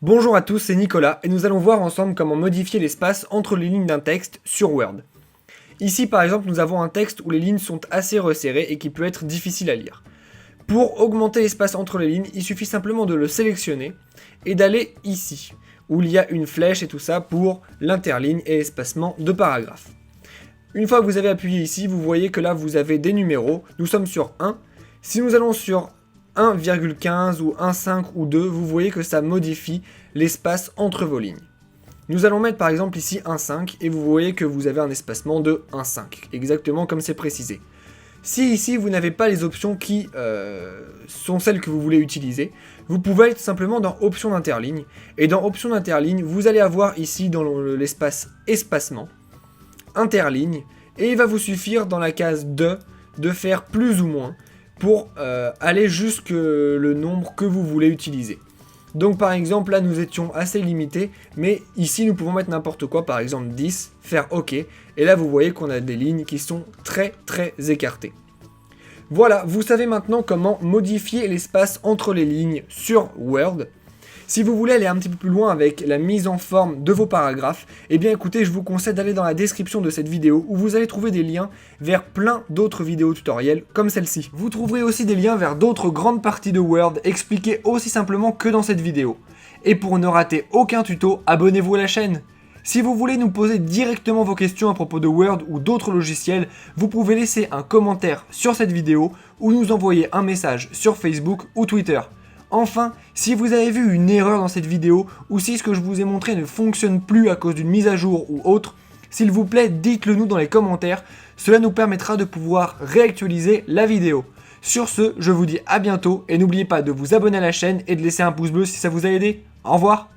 Bonjour à tous, c'est Nicolas et nous allons voir ensemble comment modifier l'espace entre les lignes d'un texte sur Word. Ici par exemple nous avons un texte où les lignes sont assez resserrées et qui peut être difficile à lire. Pour augmenter l'espace entre les lignes, il suffit simplement de le sélectionner et d'aller ici, où il y a une flèche et tout ça pour l'interligne et l'espacement de paragraphes. Une fois que vous avez appuyé ici, vous voyez que là vous avez des numéros, nous sommes sur 1. Si nous allons sur 1,15 ou 1,5 ou 2, vous voyez que ça modifie l'espace entre vos lignes. Nous allons mettre par exemple ici 1,5 et vous voyez que vous avez un espacement de 1,5, exactement comme c'est précisé. Si ici vous n'avez pas les options qui sont celles que vous voulez utiliser, vous pouvez être simplement dans options d'interligne, et dans options d'interligne, vous allez avoir ici dans l'espace espacement, interligne, et il va vous suffire dans la case de faire plus ou moins, pour aller jusque le nombre que vous voulez utiliser. Donc par exemple là nous étions assez limités, mais ici nous pouvons mettre n'importe quoi, par exemple 10, faire OK, et là vous voyez qu'on a des lignes qui sont très écartées. Voilà, vous savez maintenant comment modifier l'espace entre les lignes sur Word. Si vous voulez aller un petit peu plus loin avec la mise en forme de vos paragraphes, eh bien écoutez, je vous conseille d'aller dans la description de cette vidéo où vous allez trouver des liens vers plein d'autres vidéos tutoriels comme celle-ci. Vous trouverez aussi des liens vers d'autres grandes parties de Word expliquées aussi simplement que dans cette vidéo. Et pour ne rater aucun tuto, abonnez-vous à la chaîne. Si vous voulez nous poser directement vos questions à propos de Word ou d'autres logiciels, vous pouvez laisser un commentaire sur cette vidéo ou nous envoyer un message sur Facebook ou Twitter. Enfin, si vous avez vu une erreur dans cette vidéo, ou si ce que je vous ai montré ne fonctionne plus à cause d'une mise à jour ou autre, s'il vous plaît, dites-le nous dans les commentaires, cela nous permettra de pouvoir réactualiser la vidéo. Sur ce, je vous dis à bientôt, et n'oubliez pas de vous abonner à la chaîne et de laisser un pouce bleu si ça vous a aidé. Au revoir!